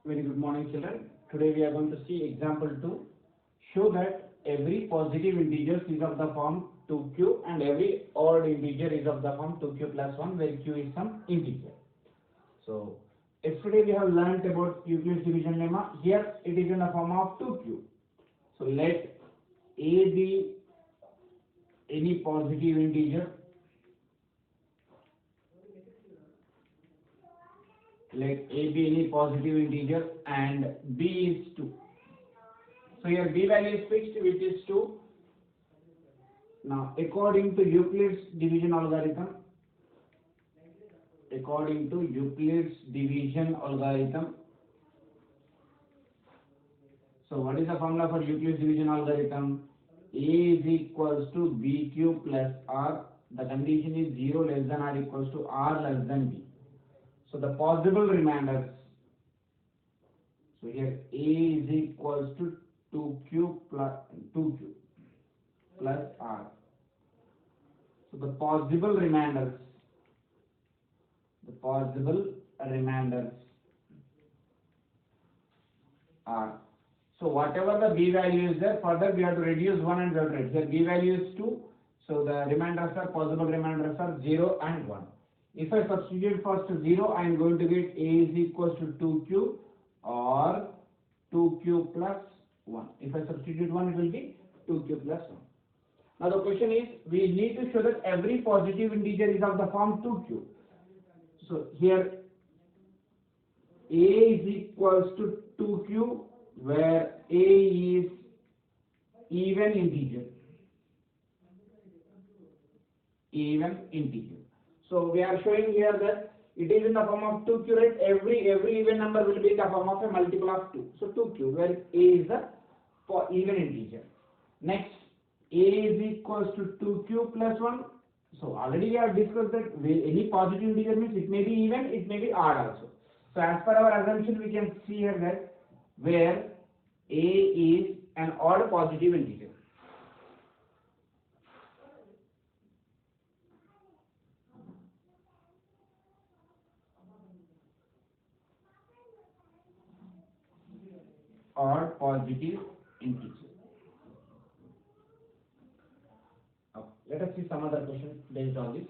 Very good morning, children. Today we are going to see example 2. Show that every positive integer is of the form 2q and every odd integer is of the form 2q plus 1, where q is some integer. So, yesterday we have learnt about Euclid's division lemma. Here it is in the form of 2q. So, let a be any positive integer. Let a be any positive integer and b is 2. So here b value is fixed, which is 2. Now according to Euclid's division algorithm, so what is the formula for Euclid's division algorithm? A is equals to bq plus r. The condition is 0 less than or equals to r less than b. So the possible remainders, so here a is equals to 2q plus r. So the possible remainders are, so whatever the b value is there, further we have to reduce 1 and we have to reduce. Here b value is 2, so the possible remainders are 0 and 1. If I substitute first 0, I am going to get a is equals to 2q or 2q plus 1. If I substitute 1, it will be 2q plus 1. Now the question is, we need to show that every positive integer is of the form 2q. So here a is equals to 2q, where a is even integer. So we are showing here that it is in the form of 2q, right? Every even number will be in the form of a multiple of 2. So 2q, where a is the even integer. Next, a is equals to 2q plus 1. So already we have discussed that any positive integer means it may be even, it may be odd also. So as per our assumption, we can see here that where a is an odd positive integer. Or positive integer. Let us see some other question based on this.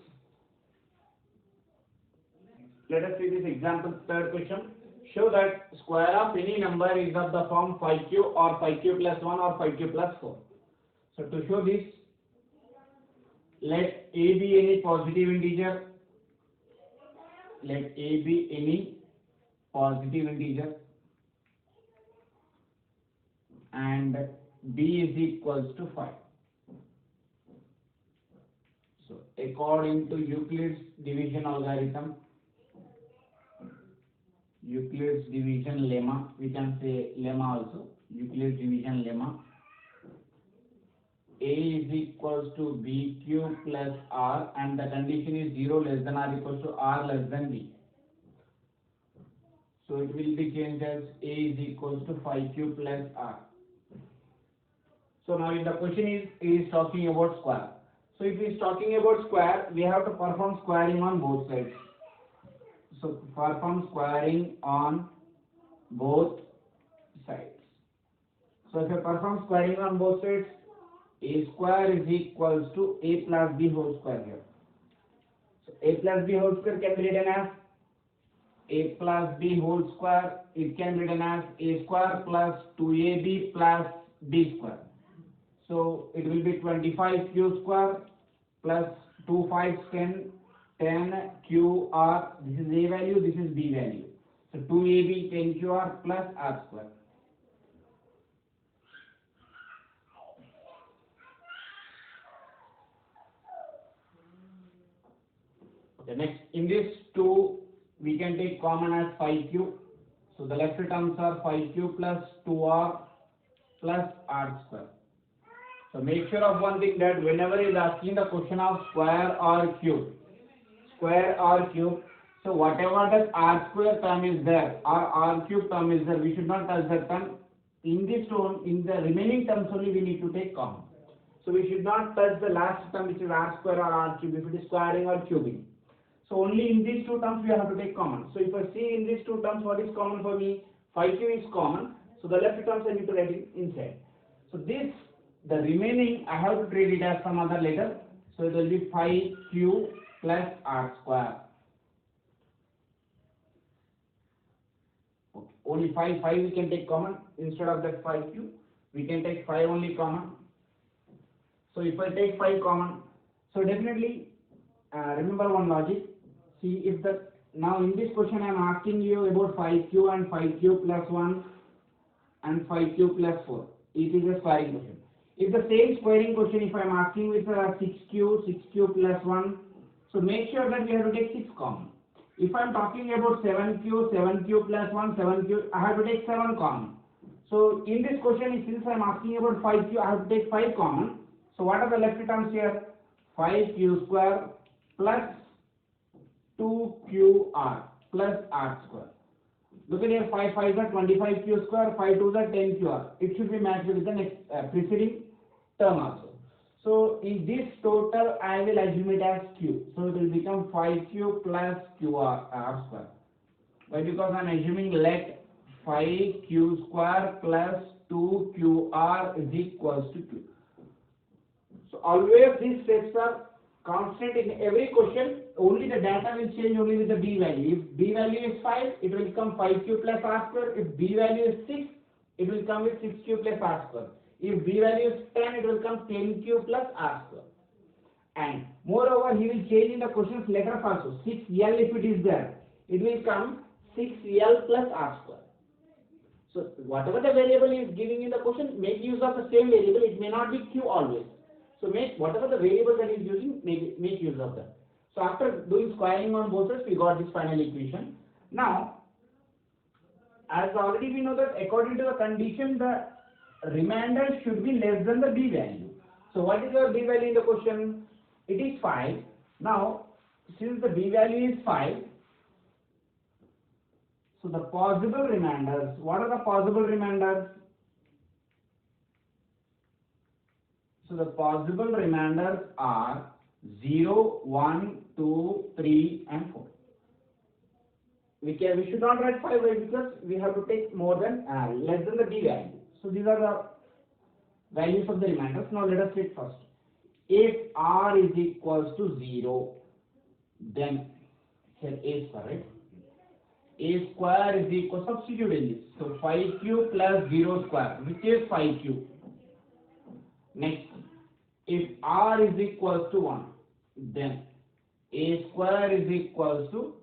Let us see this example, third question. Show that square of any number is of the form 5q or 5q plus 1 or 5q plus 4. So to show this, let a be any positive integer. And b is equals to 5. So according to Euclid's division algorithm, Euclid's division lemma, we can say lemma also, Euclid's division lemma, a is equals to bq plus r and the condition is 0 less than or equals to r less than b. So it will be changed as a is equals to 5q plus r. So now the question is talking about square. So if it is talking about square, we have to perform squaring on both sides. So perform squaring on both sides. So if I perform squaring on both sides, a square is equals to a plus b whole square here. So a plus b whole square can be written as a plus b whole square. It can be written as a square plus 2ab plus b square. So it will be 25q square plus 2 5 10 10qr. This is a value, this is b value. So 2ab 10qr plus r square. Okay, next in this 2 we can take common as 5q. So the left terms are 5q plus 2r plus r square. So make sure of one thing, that whenever he is asking the question of square or cube, so whatever that r square term is there or r cube term is there, we should not touch that term. In this term, in the remaining terms only we need to take common. So we should not touch the last term, which is r square or r cube, if it is squaring or cubing. So only in these two terms we have to take common. So if I see in these two terms, what is common for me? 5q is common, so the left terms I need to write it inside. So this, the remaining I have to treat it as some other letter, so it will be 5q plus r square. Okay. Only 5 we can take common. Instead of that 5q, we can take 5 only common. So if I take 5 common, so definitely remember one logic. See, if the, now in this question I am asking you about 5q and 5q plus 1 and 5q plus 4. It is a squaring question. If the same squaring question, if I am asking with 6q plus 1, so make sure that we have to take 6 common. If I am talking about 7q plus 1, 7q, I have to take 7 common. So in this question, since I am asking about 5q, I have to take 5 common. So what are the left terms here? 5q square plus 2qr plus r square. Look at here, 5 5 is 25q square, 5 2 is 10qr. It should be matched with the next preceding term also. So in this total, I will assume it as q. So it will become 5q plus qr r square. Why? Because I am assuming let 5q square plus 2qr is equals to q. So always these steps are constant in every question. Only the data will change only with the b value. If b value is 5, it will become 5q plus r square. If b value is 6, it will come with 6q plus r square. If b value is 10, it will come 10q plus r square. And moreover, he will change in the question's letters also. 6l if it is there, it will come 6l plus r square. So whatever the variable is giving in the question, make use of the same variable. It may not be q always. So make whatever the variable that is using, make use of that. So after doing squaring on both sides, we got this final equation. Now, as already we know that according to the condition, the remainder should be less than the b value. So what is your b value in the question? It is 5. Now, since the b value is 5, so the possible remainders, what are the possible remainders? So the possible remainders are 0, 1, 2, 3 and 4. We should not write 5 because we have to take more than less than the b value. So these are the values of the remainders. Now let us take first. If r is equals to 0, then here a square, right? A square is equal, substitute in this. So 5q plus 0 square, which is 5q. Next, if r is equals to 1, then a square is equals to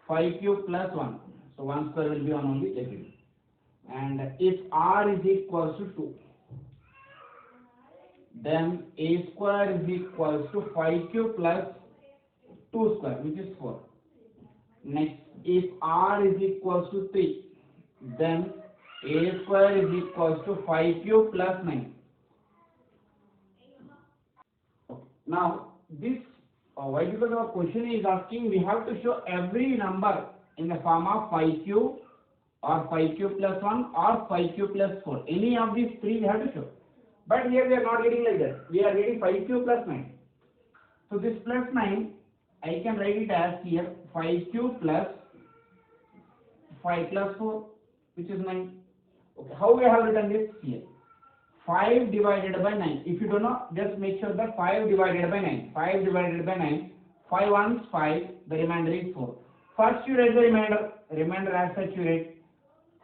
5q plus 1. So 1 square will be 1 only, let it. And if r is equals to 2, then a square is equals to 5q plus 2 square, which is 4. Next, if r is equals to 3, then a square is equals to 5q plus 9. Now, this, why? Because our question is asking, we have to show every number in the form of 5q or 5q plus 1 or 5q plus 4. Any of these three we have to show. But here we are not getting like that. We are getting 5q plus 9. So this plus 9, I can write it as here 5q plus 5 plus 4, which is 9. Okay, how we have written this here? 5 divided by 9. If you don't know, just make sure that 5 divided by 9. 5 divided by 9. 5 ones 5. The remainder is 4. First you write the remainder. Remainder as such you write.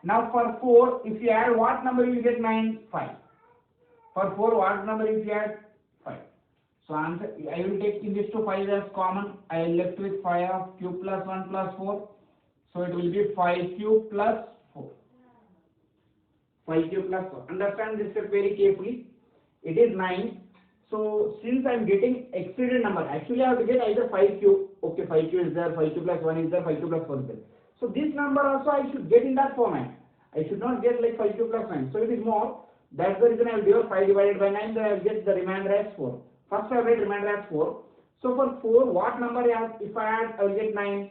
Now for 4, if you add what number you will get 9? 5. For 4, what number if you add? 5. So answer, I will take in this to 5 as common. I will left with 5 of q plus 1 plus 4. So it will be 5q plus 4. 5q plus 4. Understand this step very carefully. It is 9. So since I am getting exceeded number, actually I have to get either 5q. Okay, 5q is there, 5q plus 1 is there, 5q plus 4 is there. So this number also I should get in that format. I should not get like 5q plus 9. So it is more. That's the reason I will divide 5 divided by 9. Then I will get the remainder as 4. First I will get remainder as 4. So for 4, what number I have? If I add, I will get 9.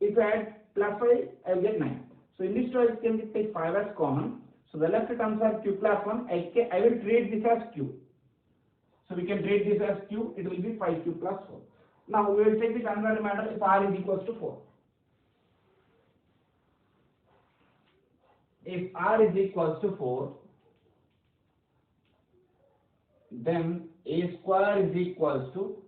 If I add plus 5, I will get 9. So in this choice, can we take 5 as common? So the left terms are q plus 1. I will treat this as q. So we can treat this as q. It will be 5q plus 4. Now we will take this another remainder if r is equals to 4. if r is equals to 4, then a square is equals to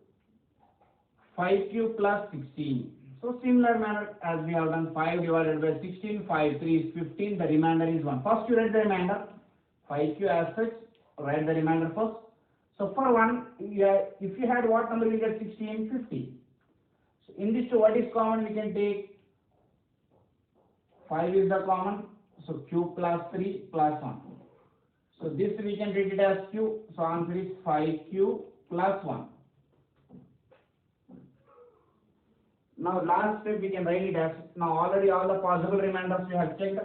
5 cube plus 16. So similar manner as we have done 5 divided by 16, 5 3 is 15, the remainder is 1. First you write the remainder, 5 cube as such, write the remainder first. So for 1, if you had what number, you get 16, 50. So in this two, what is common? We can take 5 is the common, so cube plus 3 plus 1. So this we can treat it as cube, so answer is 5 cube plus 1. Now last step we can write it as, now already all the possible remainders we have checked.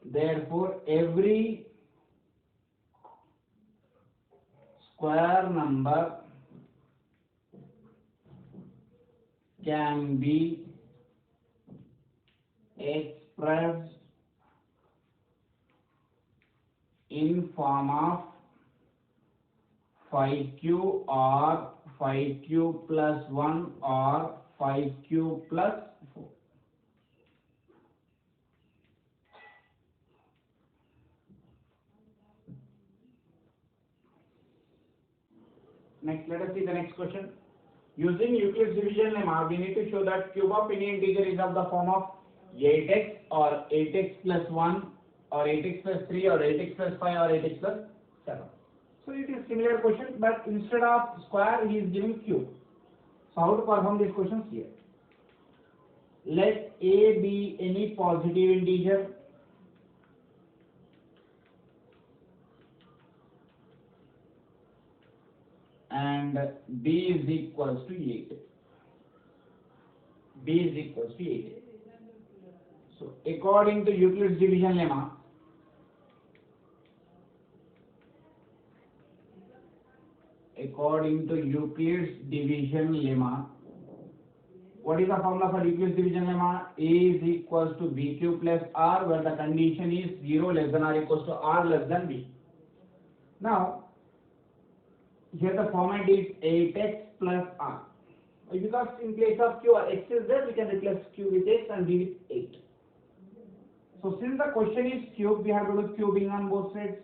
Therefore every square number can be expressed in form of 5q or 5q plus 1 or 5q plus 4. Next, let us see the next question. Using Euclid's division lemma, we need to show that cube of any integer is of the form of 8x or 8x plus 1 or 8x plus 3 or 8x plus 5 or 8x plus 7. So it is similar question, but instead of square, he is giving cube. So how to perform these questions here? Let a be any positive integer and b is equals to 8. b is equals to 8. So according to Euclid's division lemma, what is the formula for Euclid's division lemma? A is equals to b cube plus r, where the condition is 0 less than or equals to r less than b. Now here the format is 8x plus r. Because in place of q, x is there, we can replace q with x and b with 8. So since the question is cube, we have to do cubing on both sides.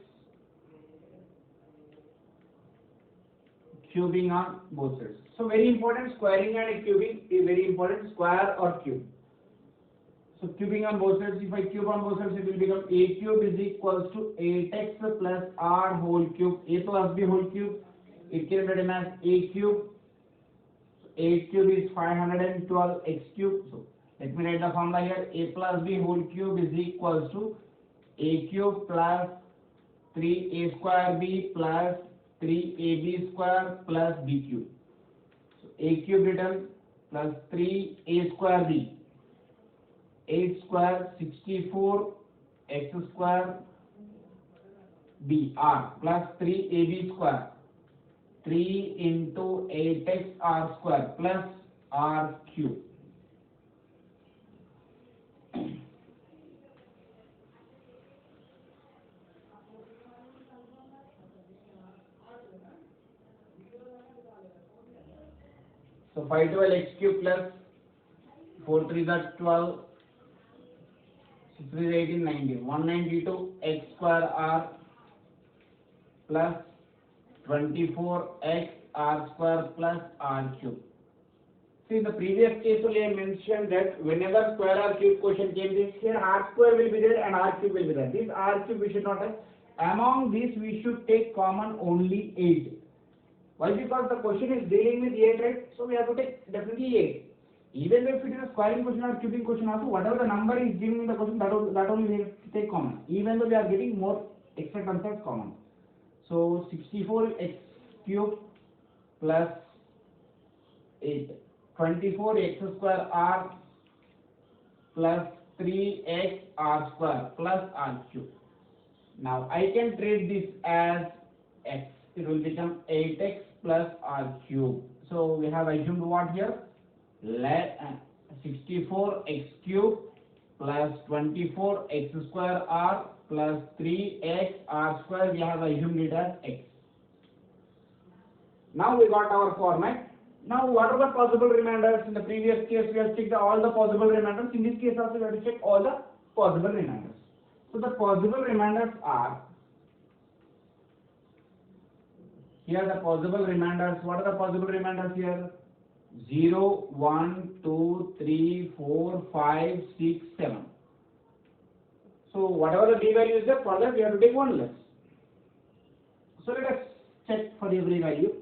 Cubing on both sides. So very important, squaring and cubing is very important, square or cube. So cubing on both sides, if I cube on both sides, it will become a cube is equals to 8x plus r whole cube, a plus b whole cube. It can be written as a cube. 8 cube is 512 x cube. So let me write the formula here. A plus b whole cube is equals to a cube plus 3a square b plus 3ab square plus b cube. So a cube written plus 3a square b. 8 square 64 x square b r plus 3ab square 3 into 8x r square plus r cube. So 512 x cube plus 4 3 is 12, 6 3 is 18, 19, 192 x square r plus 24x r square plus r cube. See, in the previous case only I mentioned that whenever square or cube question came, this here r square will be there and r cube will be there. This r cube we should not have. Among these we should take common only 8. Why? Because the question is dealing with 8, right? So we have to take definitely 8. Even if it is a squaring question or cubing question also, whatever the number is given in the question, that only we have to take common. Even though we are getting more extra concepts common. So 64x cube plus 8, 24x square r plus 3x r square plus r cube. Now I can treat this as x. It will become 8x plus r cube. So we have assumed what here? Let 64x cube plus 24x square r plus 3x r square, we have assumed it as x. Now we got our format. Now, what are the possible remainders? In the previous case, we have checked all the possible remainders. In this case also, we have to check all the possible remainders. So the possible remainders are, here the possible remainders. What are the possible remainders here? 0, 1, 2, 3, 4, 5, 6, 7. So whatever the b value is there, for that we have to take one less. So let us check for every value.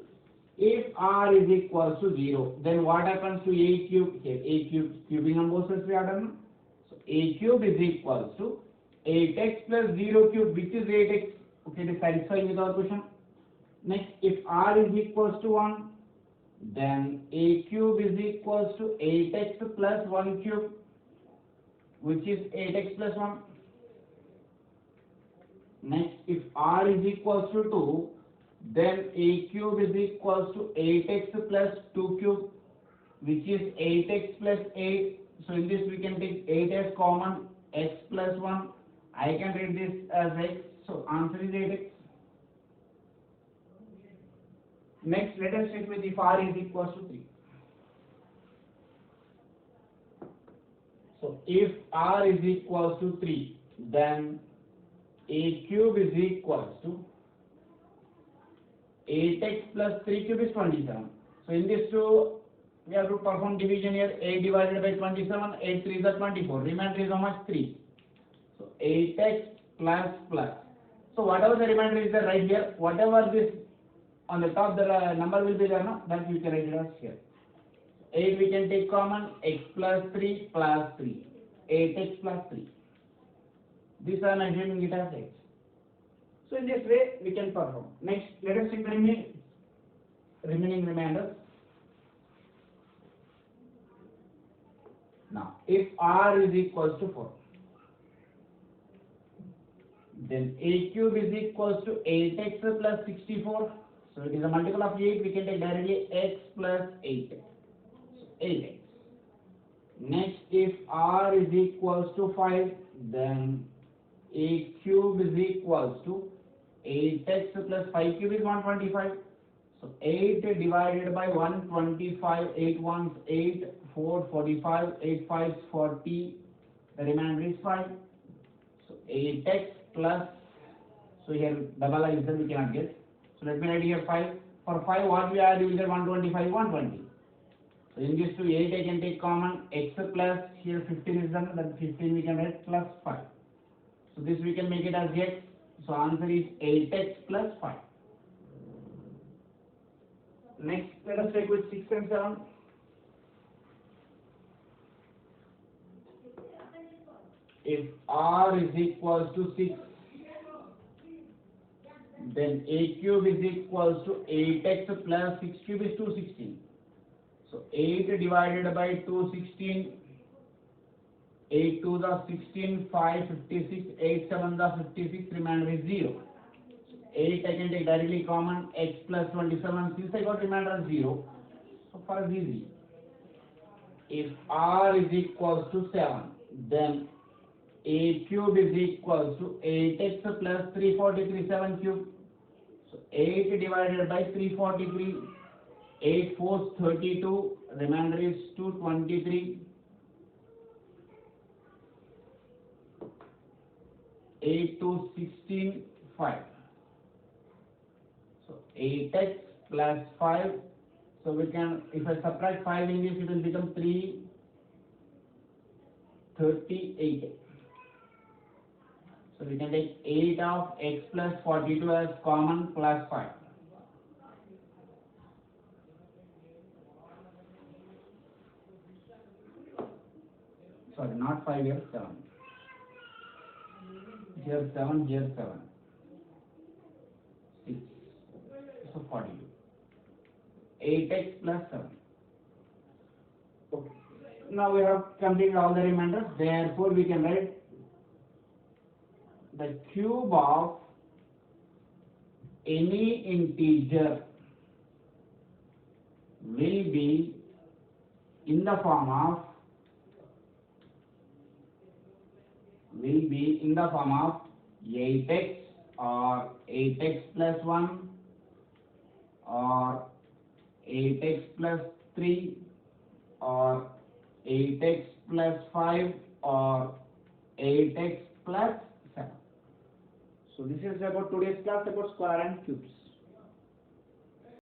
If r is equals to 0, then what happens to a cube? Here a cube, cubing on both sides we have done. So a cube is equals to 8x plus 0 cube, which is 8x. Okay, it is satisfying with our question. Next, if r is equals to 1, then a cube is equals to 8x plus 1 cube, which is 8x plus 1. Next, if r is equals to 2, then a cube is equals to 8x plus 2 cube, which is 8x plus 8. So in this we can take 8 as common, x plus 1. I can write this as x. So answer is 8x. Next, let us check with if r is equals to 3. So if r is equals to 3, then a cube is equals to 8x plus 3 cube is 27. So in this two, we have to perform division here. 8 divided by 27, 8 3 is 24. Remainder is how much? 3. So 8x plus plus. So whatever the remainder is there right here, whatever this on the top, the number will be there, no? That you can write it as here. 8 we can take common, x plus 3 plus 3. 8x plus 3. This I am assuming it as x. So in this way we can perform. Next, let us check the remaining remainders. Now, if r is equals to 4, then a cube is equals to 8x plus 64. So it is a multiple of 8. We can take directly x plus 8. So 8x. Next, if r is equals to 5, then a cube is equals to 8x plus 5 cube is 125. So 8 divided by 125, 8 ones 8, 4 45, 8 5 40, the remainder is 5. So 8x plus, so here double I is there, we cannot get. So let me write here 5. For 5 what we add, we will get 125, 120. So in this 2, 8 I can take common, x plus, here 15 is done, then 15 we can write plus 5. So this we can make it as x. So answer is 8x plus 5. Next, let us check with 6 and 7. If r is equals to 6, then a cube is equals to 8x plus 6 cube is 216. So 8 divided by 216, 8 2 the 16, 5 56, 8 7 the 56, remainder is 0. 8 I can take directly common, x plus 27, since I got remainder as 0, so for us easy. If r is equals to 7, then a cube is equals to 8x plus 343, 7 cube. So 8 divided by 343, 8 4 32, remainder is 223. 8 to 16, 5. So 8x plus 5. So we can, if I subtract 5 in this, it will become 338. So we can take 8 of x plus 42 as common plus 5. Sorry, not 5 here, 7. Here 7, here 7. 6. So 42. 8x plus 7. Okay. Now we have completed all the remainders. Therefore, we can write the cube of any integer will be in the form of 8x or 8x plus 1 or 8x plus 3 or 8x plus 5 or 8x plus 7. So this is about today's class about square and cubes.